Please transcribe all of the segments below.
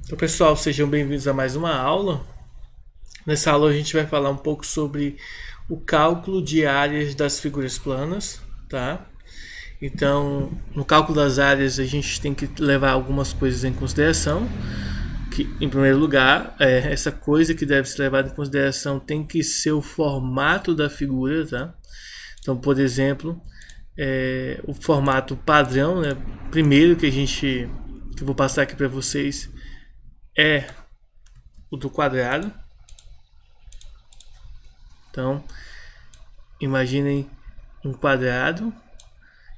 Então, pessoal, sejam bem-vindos a mais uma aula. Nessa aula a gente vai falar um pouco sobre o cálculo de áreas das figuras planas, tá? Então, no cálculo das áreas a gente tem que levar algumas coisas em consideração. Que, em primeiro lugar, essa coisa que deve ser levada em consideração tem que ser o formato da figura, tá? Então, por exemplo, o formato padrão, né? Primeiro que eu vou passar aqui para vocês é o do quadrado. Então, imaginem um quadrado.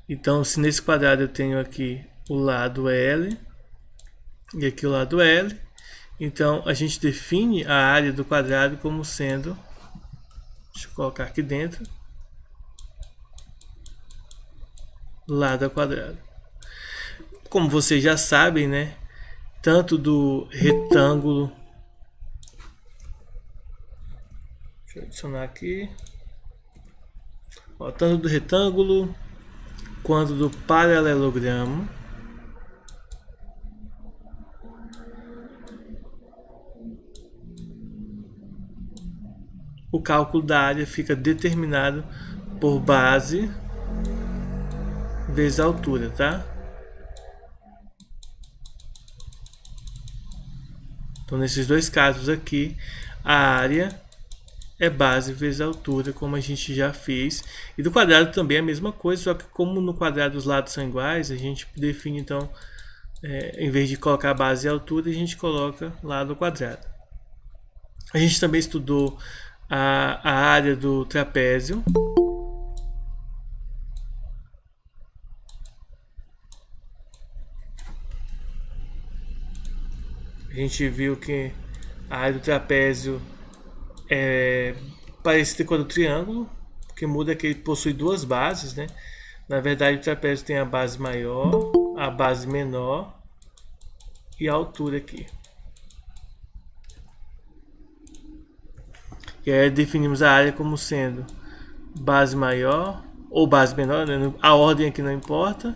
Então, se nesse quadrado eu tenho aqui o lado L e aqui o lado L, então a gente define a área do quadrado como sendo, deixa eu colocar aqui dentro, lado ao quadrado. Como vocês já sabem, né? Tanto do retângulo, deixa eu adicionar aqui, tanto do retângulo quanto do paralelogramo, o cálculo da área fica determinado por base vezes a altura, tá? Então, nesses dois casos aqui, a área é base vezes a altura, como a gente já fez. E do quadrado também é a mesma coisa, só que como no quadrado os lados são iguais, a gente define então, em vez de colocar a base e a altura, a gente coloca lado ao quadrado. A gente também estudou a área do trapézio. A gente viu que a área do trapézio é parecida com a do triângulo, o que muda é que ele possui duas bases, né? Na verdade, o trapézio tem a base maior, a base menor e a altura aqui. E aí definimos a área como sendo base maior ou base menor, né? A ordem aqui não importa.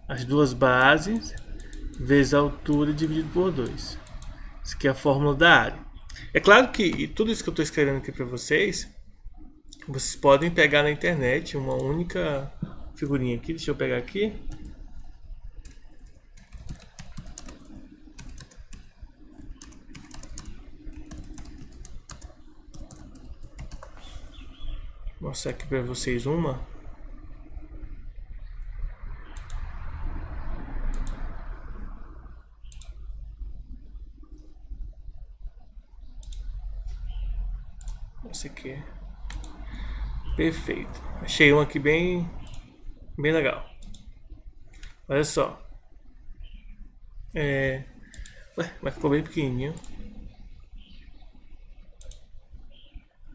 As duas bases vezes a altura dividido por 2. Isso aqui é a fórmula da área. É claro que tudo isso que eu estou escrevendo aqui para vocês podem pegar na internet uma única figurinha aqui. Deixa eu pegar aqui. Vou mostrar aqui para vocês uma. Essa aqui. Perfeito. Achei uma aqui bem legal. Olha só. Mas ficou bem pequenininho.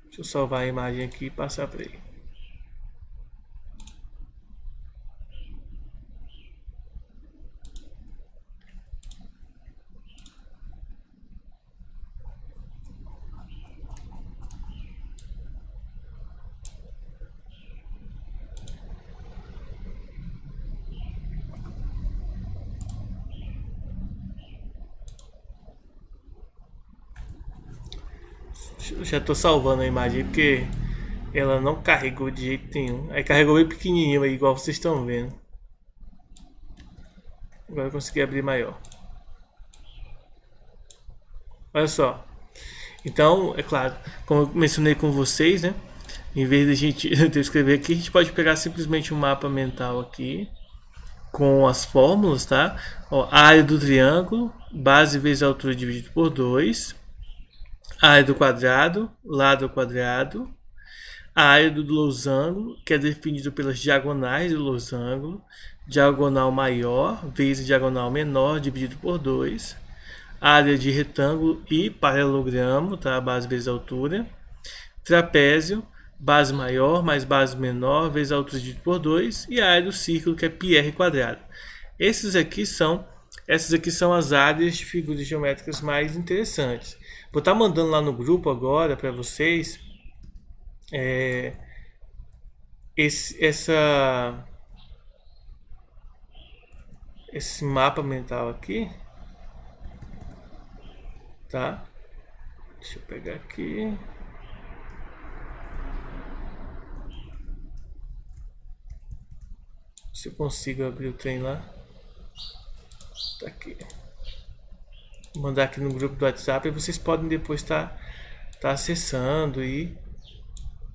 Deixa eu salvar a imagem aqui e passar para ele. Já estou salvando a imagem porque ela não carregou de jeito nenhum. Aí carregou bem pequenininho aí, igual vocês estão vendo. Agora eu consegui abrir maior. Olha só. Então, é claro, como eu mencionei com vocês, né? Em vez de a gente de eu escrever aqui, a gente pode pegar simplesmente um mapa mental aqui com as fórmulas, tá? Ó, a área do triângulo, base vezes a altura dividido por 2. A área do quadrado, lado ao quadrado. A área do losango, que é definido pelas diagonais do losango. Diagonal maior vezes diagonal menor dividido por 2. Área de retângulo e paralelogramo, tá? Base vezes a altura. Trapézio, base maior mais base menor vezes a altura dividido por 2. E a área do círculo, que é πr quadrado. Essas aqui são as áreas de figuras geométricas mais interessantes. Vou estar mandando lá no grupo agora para vocês esse mapa mental aqui. tá? Deixa eu pegar aqui. Se eu consigo abrir o trem lá. Tá aqui. Vou mandar aqui no grupo do WhatsApp e vocês podem depois tá acessando e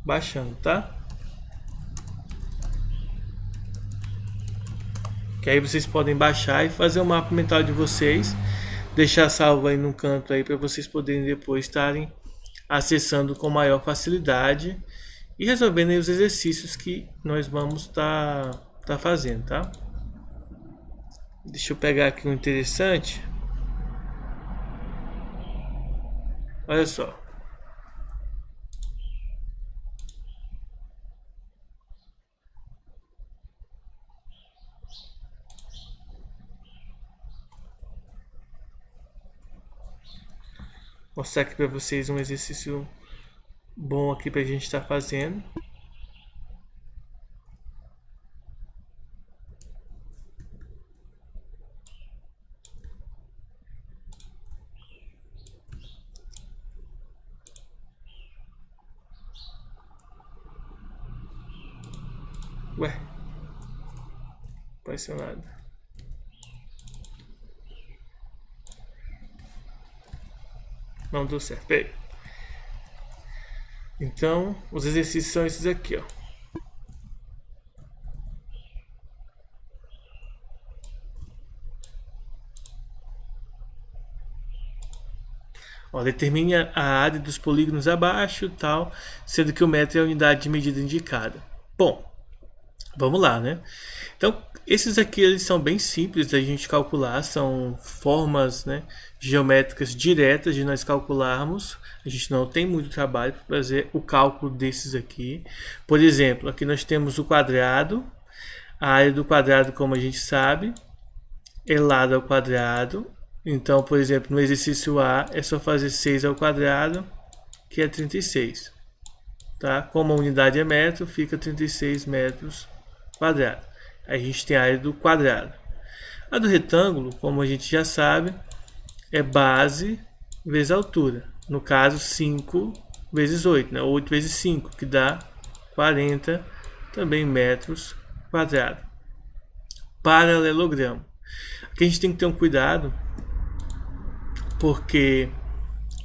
baixando, tá? Que aí vocês podem baixar e fazer o mapa mental de vocês, deixar salvo aí no canto aí para vocês poderem depois estarem acessando com maior facilidade e resolvendo aí os exercícios que nós vamos tá fazendo, tá? Deixa eu pegar aqui um interessante. Olha só. Vou mostrar aqui para vocês um exercício bom aqui para a gente estar fazendo. Ué, não apareceu nada. Não deu certo. Peraí. Então, os exercícios são esses aqui, ó. Ó, determine a área dos polígonos abaixo, tal, sendo que o metro é a unidade de medida indicada. Bom, vamos lá, né? Então, esses aqui eles são bem simples da gente calcular, são formas, né, geométricas diretas de nós calcularmos. A gente não tem muito trabalho para fazer o cálculo desses aqui. Por exemplo, aqui nós temos o quadrado. A área do quadrado, como a gente sabe, é lado ao quadrado. Então, por exemplo, no exercício A é só fazer 6 ao quadrado, que é 36. Tá? Como a unidade é metro, fica 36 metros quadrados. Aí a gente tem a área do quadrado. A do retângulo, como a gente já sabe, é base vezes altura. No caso, 5 vezes 8, né? 8 vezes 5, que dá 40 também metros quadrados. Paralelogramo. Aqui a gente tem que ter um cuidado, porque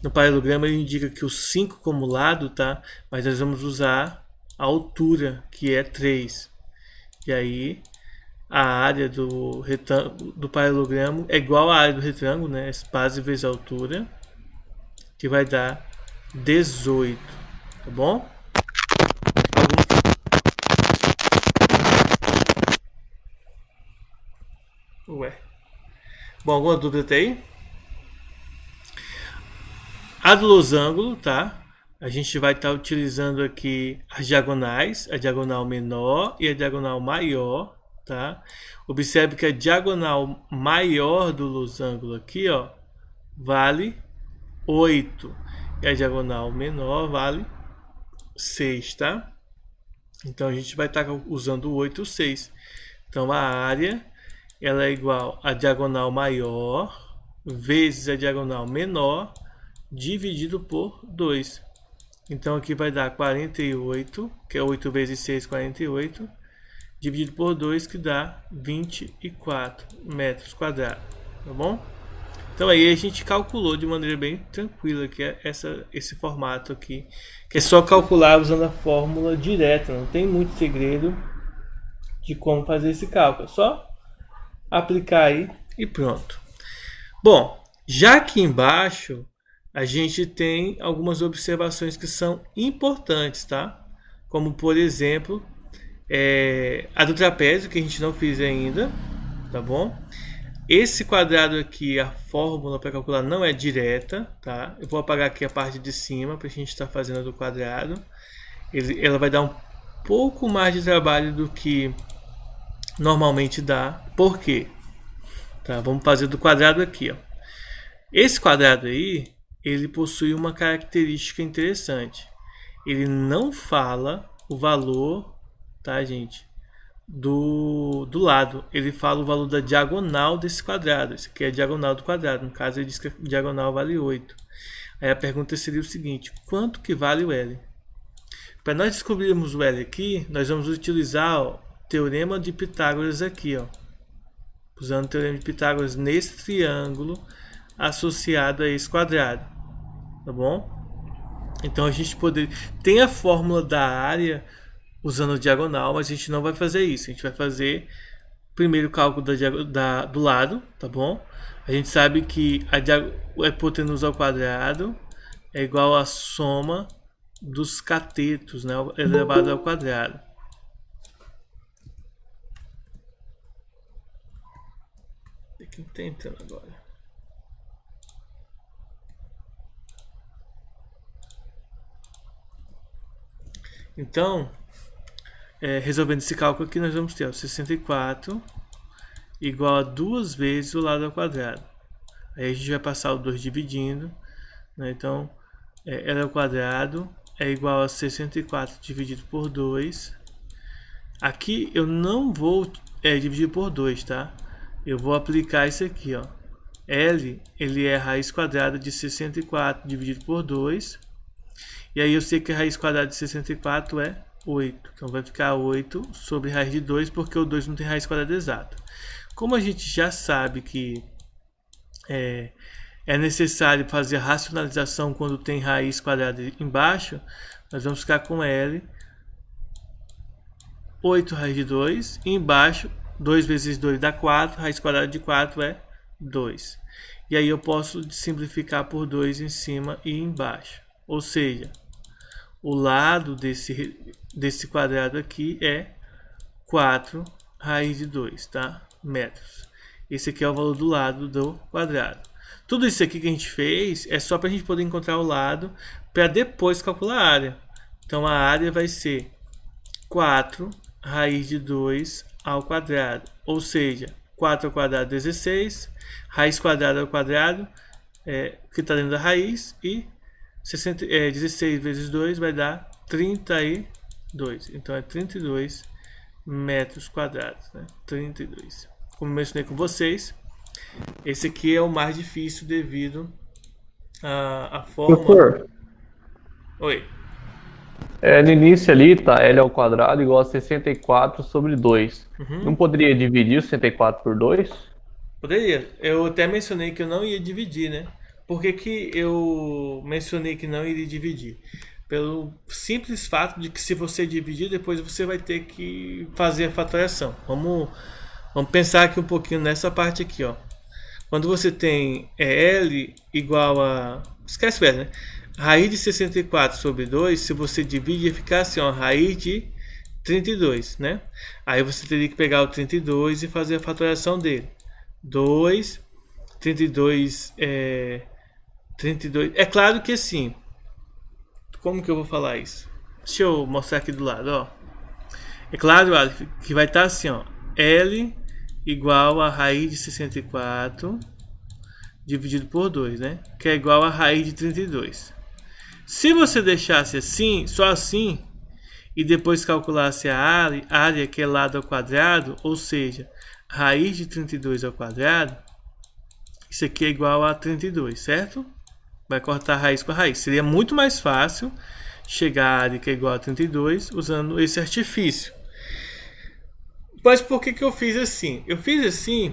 no paralelogramo ele indica que o 5 como lado, tá? Mas nós vamos usar a altura, que é 3. E aí a área do retângulo do paralelogramo é igual à área do retângulo, né? Base vezes altura, que vai dar 18, tá bom? Ué. Bom, alguma dúvida até aí? A do losango, tá? A gente vai estar utilizando aqui as diagonais, a diagonal menor e a diagonal maior, tá? Observe que a diagonal maior do losango aqui, ó, vale 8 e a diagonal menor vale 6, tá? Então a gente vai estar usando o 8 e o 6. Então a área ela é igual a diagonal maior vezes a diagonal menor dividido por 2. Então aqui vai dar 48, que é 8 vezes 6, 48, dividido por 2, que dá 24 metros quadrados, tá bom? Então aí a gente calculou de maneira bem tranquila, que é esse formato aqui, que é só calcular usando a fórmula direta, não tem muito segredo de como fazer esse cálculo, é só aplicar aí e pronto. Bom, já aqui embaixo a gente tem algumas observações que são importantes, tá? Como, por exemplo, a do trapézio, que a gente não fez ainda, tá bom? Esse quadrado aqui, a fórmula para calcular não é direta, tá? Eu vou apagar aqui a parte de cima para a gente estar fazendo a do quadrado. Ela vai dar um pouco mais de trabalho do que normalmente dá. Por quê? Tá, vamos fazer do quadrado aqui, ó. Esse quadrado aí, ele possui uma característica interessante. Ele não fala o valor, tá, gente, do lado. Ele fala o valor da diagonal desse quadrado. Isso aqui é a diagonal do quadrado. No caso, ele diz que a diagonal vale 8. Aí a pergunta seria o seguinte: quanto que vale o L? Para nós descobrirmos o L aqui, nós vamos utilizar o teorema de Pitágoras aqui, ó. Usando o teorema de Pitágoras nesse triângulo associado a esse quadrado. Tá bom? Então a gente poderia... Tem a fórmula da área usando a diagonal, mas a gente não vai fazer isso. A gente vai fazer primeiro o cálculo do lado, tá bom? A gente sabe que a hipotenusa ao quadrado é igual à soma dos catetos, né, elevado ao quadrado. Quem tá entrando agora? Então, resolvendo esse cálculo aqui, nós vamos ter 64 igual a 2 vezes o lado ao quadrado. Aí a gente vai passar o 2 dividindo, né? Então, L ao quadrado é igual a 64 dividido por 2. Aqui eu não vou dividir por 2, tá? Eu vou aplicar isso aqui, ó. L, ele é a raiz quadrada de 64 dividido por 2. E aí eu sei que a raiz quadrada de 64 é 8. Então vai ficar 8 sobre raiz de 2, porque o 2 não tem raiz quadrada exata. Como a gente já sabe que é necessário fazer a racionalização quando tem raiz quadrada embaixo, nós vamos ficar com L 8 raiz de 2, e embaixo 2 vezes 2 dá 4, raiz quadrada de 4 é 2. E aí eu posso simplificar por 2 em cima e embaixo. Ou seja, o lado desse quadrado aqui é 4 raiz de 2, tá? Metros. Esse aqui é o valor do lado do quadrado. Tudo isso aqui que a gente fez é só para a gente poder encontrar o lado para depois calcular a área. Então a área vai ser 4 raiz de 2 ao quadrado. Ou seja, 4 ao quadrado 16, raiz quadrada ao quadrado, que está dentro da raiz, e 16 vezes 2 vai dar 32. Então é 32 metros quadrados, né? 32. Como mencionei com vocês, esse aqui é o mais difícil devido à forma... Doutor, Oi. no início ali tá L ao quadrado igual a 64 sobre 2. Não poderia dividir o 64 por 2? Poderia. Eu até mencionei que eu não ia dividir, né? Por que que eu mencionei que não iria dividir? Pelo simples fato de que se você dividir, depois você vai ter que fazer a fatoriação. Vamos pensar aqui um pouquinho nessa parte aqui, ó. Quando você tem L igual a... Esquece o L, né? Raiz de 64 sobre 2, se você divide, ia ficar assim, ó, raiz de 32, né? Aí você teria que pegar o 32 e fazer a fatoriação dele. 2, 32 32. É claro que assim, como que eu vou falar isso? Deixa eu mostrar aqui do lado, ó. É claro, que vai estar assim, ó. L igual a raiz de 64 dividido por 2, né? Que é igual a raiz de 32. Se você deixasse assim, só assim, e depois calculasse a área que é lado ao quadrado, ou seja, raiz de 32 ao quadrado, isso aqui é igual a 32, certo? Vai cortar a raiz com a raiz. Seria muito mais fácil chegar à área que é igual a 32 usando esse artifício. Mas por que eu fiz assim? Eu fiz assim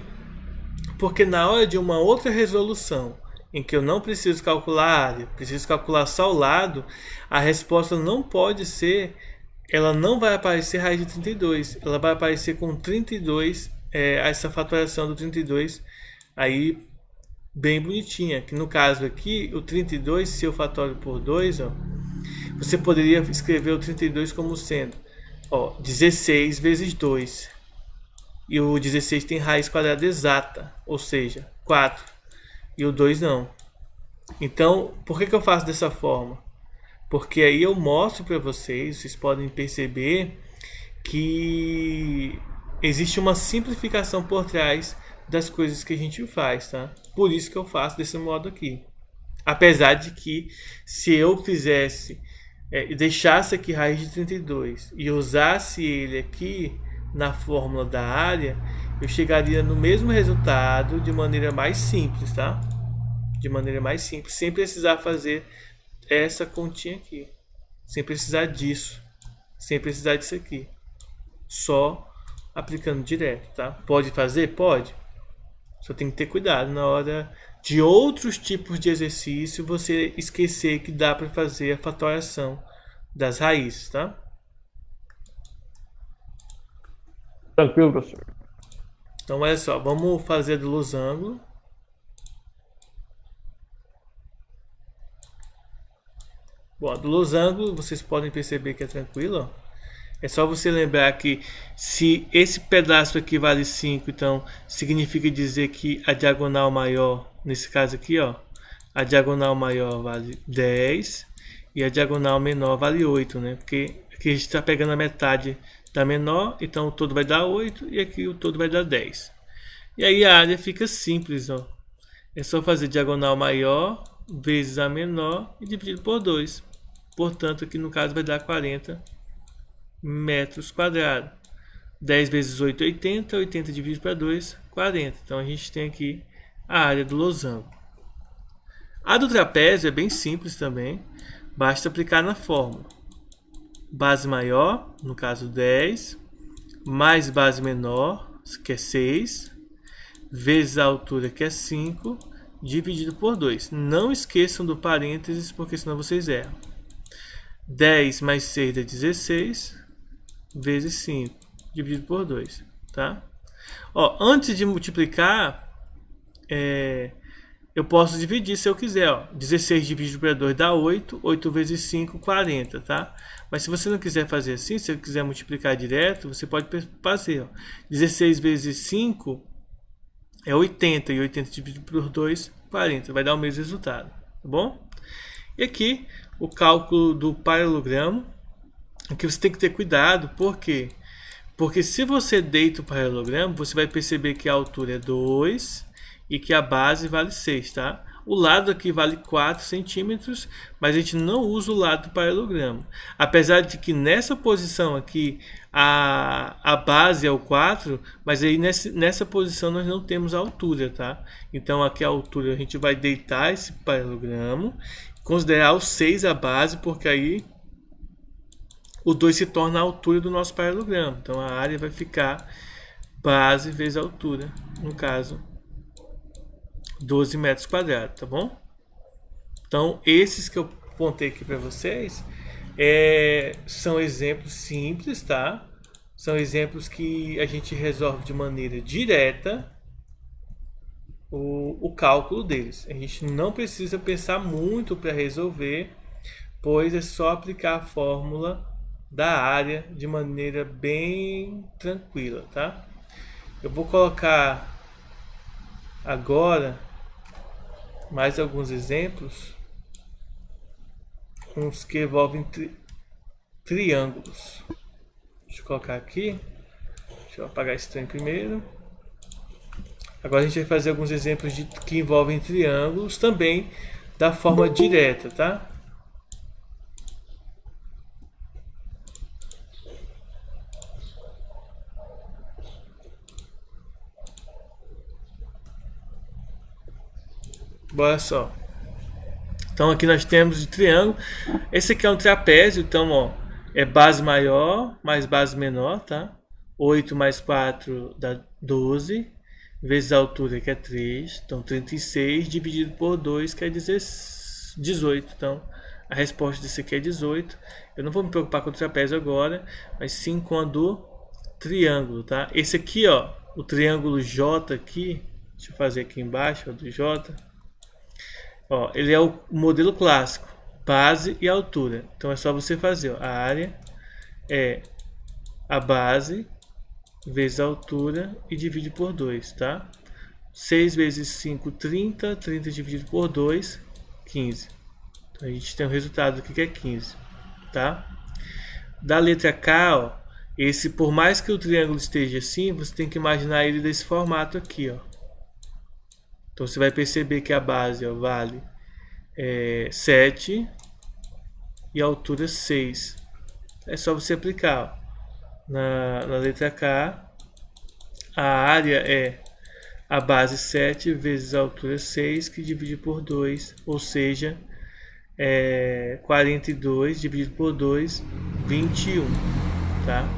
porque na hora de uma outra resolução, em que eu não preciso calcular a área, preciso calcular só o lado, a resposta não pode ser, ela não vai aparecer raiz de 32, ela vai aparecer com 32, essa fatoriação do 32 aí bem bonitinha, que no caso aqui, o 32, se eu fatório por 2, ó, você poderia escrever o 32 como sendo 16 vezes 2. E o 16 tem raiz quadrada exata, ou seja, 4. E o 2 não. Então, por que eu faço dessa forma? Porque aí eu mostro para vocês podem perceber que existe uma simplificação por trás das coisas que a gente faz, tá? Por isso que eu faço desse modo aqui. Apesar de que, se eu fizesse, deixasse aqui raiz de 32 e usasse ele aqui na fórmula da área, eu chegaria no mesmo resultado de maneira mais simples, tá? De maneira mais simples, sem precisar fazer essa continha aqui, sem precisar disso, sem precisar disso aqui, só aplicando direto, tá? Pode fazer? Pode. Só tem que ter cuidado na hora de outros tipos de exercício, você esquecer que dá para fazer a fatoriação das raízes, tá? Tranquilo, professor. Então, olha só, vamos fazer do losango. Bom, do losango, vocês podem perceber que é tranquilo, ó. É só você lembrar que se esse pedaço aqui vale 5, então significa dizer que a diagonal maior, nesse caso aqui, ó, a diagonal maior vale 10 e a diagonal menor vale 8, né? Porque aqui a gente está pegando a metade da menor, então o todo vai dar 8 e aqui o todo vai dar 10. E aí a área fica simples, ó. É só fazer diagonal maior vezes a menor e dividido por 2. Portanto, aqui no caso vai dar 40 metros quadrados. 10 vezes 8, 80. 80 dividido para 2, 40. Então a gente tem aqui a área do losango. A do trapézio é bem simples também. Basta aplicar na fórmula. Base maior, no caso 10, mais base menor, que é 6, vezes a altura, que é 5, dividido por 2. Não esqueçam do parênteses, porque senão vocês erram. 10 mais 6 é 16, vezes 5, dividido por 2, tá? Ó, antes de multiplicar, eu posso dividir se eu quiser, ó. 16 dividido por 2 dá 8, 8 vezes 5, 40, tá? Mas se você não quiser fazer assim, se você quiser multiplicar direto, você pode fazer, ó. 16 vezes 5 é 80, e 80 dividido por 2, 40, vai dar o mesmo resultado, tá bom? E aqui, o cálculo do paralelogramo, aqui você tem que ter cuidado, por quê? Porque se você deita o paralelogramo, você vai perceber que a altura é 2 e que a base vale 6, tá? O lado aqui vale 4 centímetros, mas a gente não usa o lado do paralelogramo. Apesar de que nessa posição aqui a base é o 4, mas aí nessa posição nós não temos a altura, tá? Então aqui a altura a gente vai deitar esse paralelogramo, considerar o 6 a base, porque aí o 2 se torna a altura do nosso paralelogramo. Então a área vai ficar base vezes a altura, no caso 12 metros quadrados, tá bom? Então esses que eu apontei aqui para vocês são exemplos simples, tá? São exemplos que a gente resolve de maneira direta o cálculo deles. A gente não precisa pensar muito para resolver, pois é só aplicar a fórmula da área de maneira bem tranquila, tá? Eu vou colocar agora mais alguns exemplos, uns que envolvem triângulos. Deixa eu colocar aqui. Deixa eu apagar esse trem primeiro. Agora a gente vai fazer alguns exemplos que envolvem triângulos também da forma direta, tá? Olha só. Então aqui nós temos de triângulo. Esse aqui é um trapézio, então ó, é base maior mais base menor, tá? 8 mais 4 dá 12, vezes a altura, que é 3, então 36, dividido por 2, que é 18. Então a resposta desse aqui é 18. Eu não vou me preocupar com o trapézio agora, mas sim com a do triângulo, tá? Esse aqui, ó, o triângulo J aqui, deixa eu fazer aqui embaixo, ó, do J. Ó, ele é o modelo clássico, base e altura. Então é só você fazer, ó, a área é a base vezes a altura e divide por 2, tá? 6 vezes 5, 30. 30 dividido por 2, 15. Então a gente tem um resultado aqui que é 15, tá? Da letra K, ó, esse, por mais que o triângulo esteja assim, você tem que imaginar ele desse formato aqui, ó. Então você vai perceber que a base, ó, vale 7 e a altura 6. É só você aplicar, ó. na letra K, a área é a base 7 vezes a altura 6, que divide por 2, ou seja, 42 dividido por 2, 21, tá?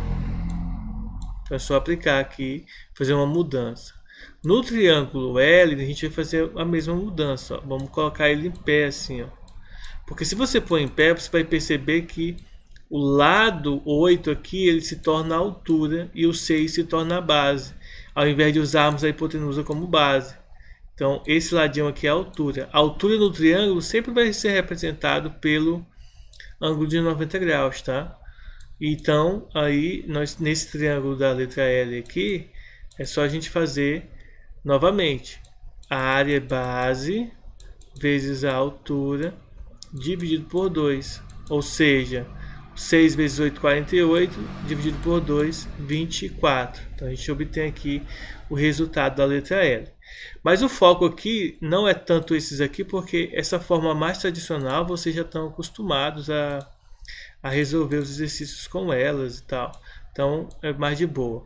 Então é só aplicar aqui, fazer uma mudança. No triângulo L, a gente vai fazer a mesma mudança, ó. Vamos colocar ele em pé assim, ó. Porque se você pôr em pé, você vai perceber que o lado 8 aqui, ele se torna a altura e o 6 se torna a base, ao invés de usarmos a hipotenusa como base. Então, esse ladinho aqui é a altura. A altura no triângulo sempre vai ser representado pelo ângulo de 90 graus, tá? Então, aí, nesse triângulo da letra L aqui, é só a gente fazer novamente. A área base vezes a altura dividido por 2. Ou seja, 6 vezes 8, 48, dividido por 2, 24. Então, a gente obtém aqui o resultado da letra L. Mas o foco aqui não é tanto esses aqui, porque essa forma mais tradicional vocês já estão acostumados a resolver os exercícios com elas e tal. Então, é mais de boa.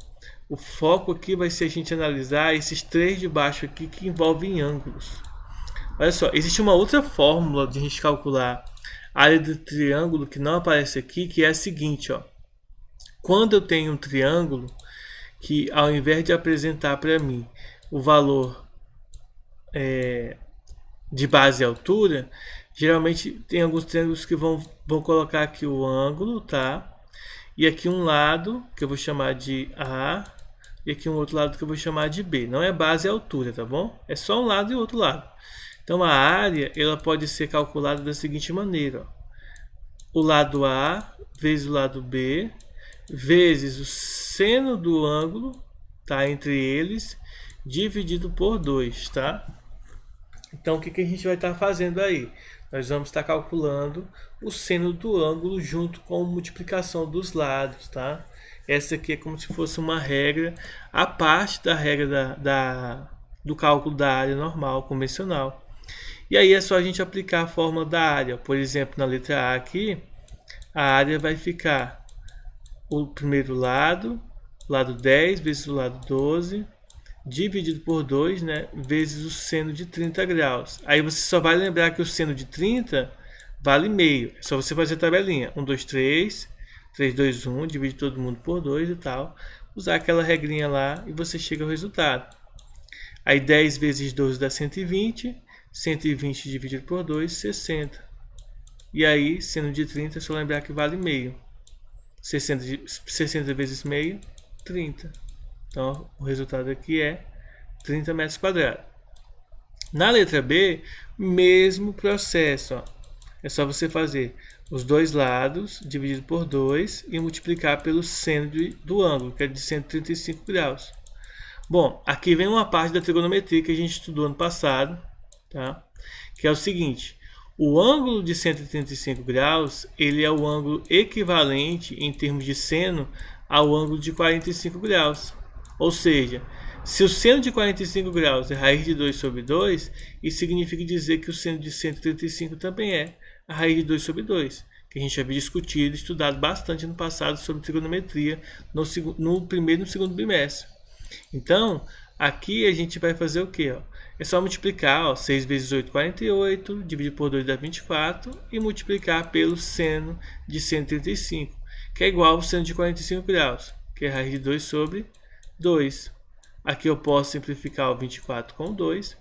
O foco aqui vai ser a gente analisar esses três de baixo aqui que envolvem ângulos. Olha só, existe uma outra fórmula de a gente calcular a área do triângulo que não aparece aqui, que é a seguinte, ó. Quando eu tenho um triângulo que, ao invés de apresentar para mim o valor de base e altura, geralmente tem alguns triângulos que vão colocar aqui o ângulo, tá? E aqui um lado que eu vou chamar de A e aqui um outro lado que eu vou chamar de B. Não é base e altura, tá bom? É só um lado e outro lado. Então a área ela pode ser calculada da seguinte maneira, ó. O lado A vezes o lado B vezes o seno do ângulo, tá, entre eles, dividido por 2, tá? Então o que a gente vai estar fazendo aí? Nós vamos estar calculando o seno do ângulo junto com a multiplicação dos lados, tá? Essa aqui é como se fosse uma regra, a parte da regra do cálculo da área normal, convencional. E aí é só a gente aplicar a fórmula da área. Por exemplo, na letra A aqui, a área vai ficar o primeiro lado 10 vezes o lado 12, dividido por 2, né, vezes o seno de 30 graus. Aí você só vai lembrar que o seno de 30 vale meio. É só você fazer a tabelinha. 1, 2, 3, 3, 2, 1, divide todo mundo por 2 e tal. Usar aquela regrinha lá e você chega ao resultado. Aí 10 vezes 12 dá 120. 120 dividido por 2, 60. E aí, seno de 30, é só lembrar que vale meio. 60 vezes meio, 30. Então, o resultado aqui é 30 metros quadrados. Na letra B, mesmo processo. Ó. É só você fazer os dois lados, dividido por 2, e multiplicar pelo seno do ângulo, que é de 135 graus. Bom, aqui vem uma parte da trigonometria que a gente estudou ano passado, tá? Que é o seguinte: o ângulo de 135 graus ele é o ângulo equivalente em termos de seno ao ângulo de 45 graus. Ou seja, se o seno de 45 graus é raiz de 2 sobre 2, isso significa dizer que o seno de 135 também é a raiz de 2 sobre 2, que a gente havia discutido e estudado bastante no passado sobre trigonometria no primeiro e no segundo bimestre. Então, aqui a gente vai fazer o quê? Ó? É só multiplicar, ó, 6 vezes 8, 48, dividir por 2 dá 24, e multiplicar pelo seno de 135, que é igual ao seno de 45 graus, que é a raiz de 2 sobre 2. Aqui eu posso simplificar o 24 com 2,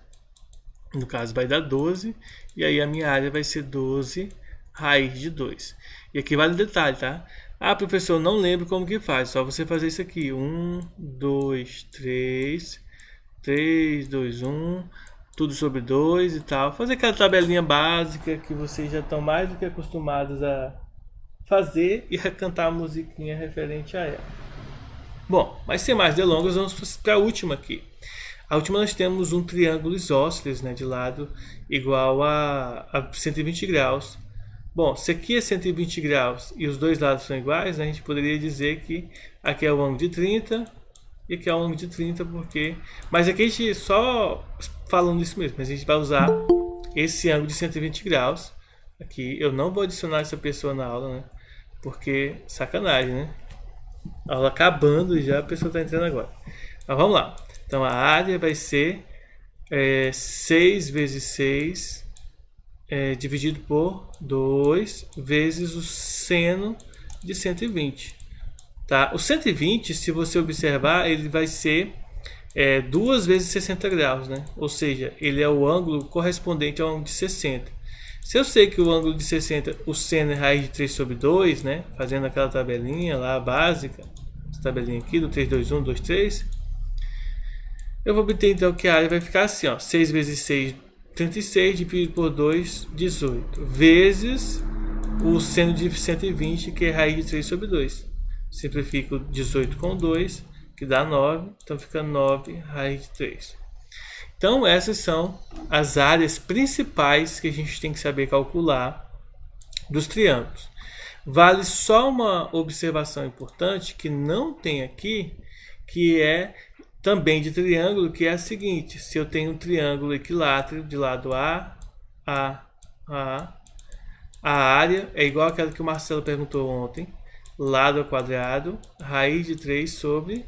no caso vai dar 12, e aí a minha área vai ser 12 raiz de 2. E aqui vale um detalhe, tá? Ah, professor, não lembro como que faz, só você fazer isso aqui, 1, 2, 3, 3, 2, 1, tudo sobre 2 e tal. Fazer aquela tabelinha básica que vocês já estão mais do que acostumados a fazer e a cantar a musiquinha referente a ela. Bom, mas sem mais delongas, vamos para a última aqui. A última nós temos um triângulo isósceles, né, de lado igual a 120 graus. Bom, se aqui é 120 graus e os dois lados são iguais, né, a gente poderia dizer que aqui é o ângulo de 30 e aqui é o ângulo de 30 porque... Mas aqui a gente só falando isso mesmo, mas a gente vai usar esse ângulo de 120 graus. Aqui eu não vou adicionar essa pessoa na aula, né, porque sacanagem, né? A aula acabando já, a pessoa está entrando agora. Mas vamos lá. Então a área vai ser 6 vezes 6 dividido por 2 vezes o seno de 120. Tá? O 120, se você observar, ele vai ser 2 vezes 60 graus, né? Ou seja, ele é o ângulo correspondente ao ângulo de 60. Se eu sei que o ângulo de 60, o seno é raiz de 3 sobre 2, né? Fazendo aquela tabelinha lá básica, essa tabelinha aqui do 3, 2, 1, 2, 3, eu vou obter então que a área vai ficar assim, ó, 6 vezes 6, 36, dividido por 2, 18, vezes o seno de 120, que é raiz de 3 sobre 2. Simplifico 18 com 2, que dá 9, então fica 9 raiz de 3. Então essas são as áreas principais que a gente tem que saber calcular dos triângulos. Vale só uma observação importante que não tem aqui, que é também de triângulo, que é a seguinte: se eu tenho um triângulo equilátero de lado A, a área é igual àquela que o Marcelo perguntou ontem, lado ao quadrado, raiz de 3 sobre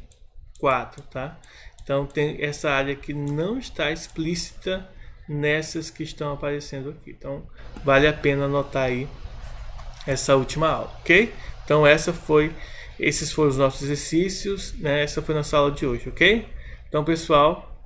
4, tá? Então tem essa área que não está explícita nessas que estão aparecendo aqui. Então vale a pena anotar aí essa última aula, ok? Então esses foram os nossos exercícios, né? Essa foi a nossa aula de hoje, ok? Então pessoal,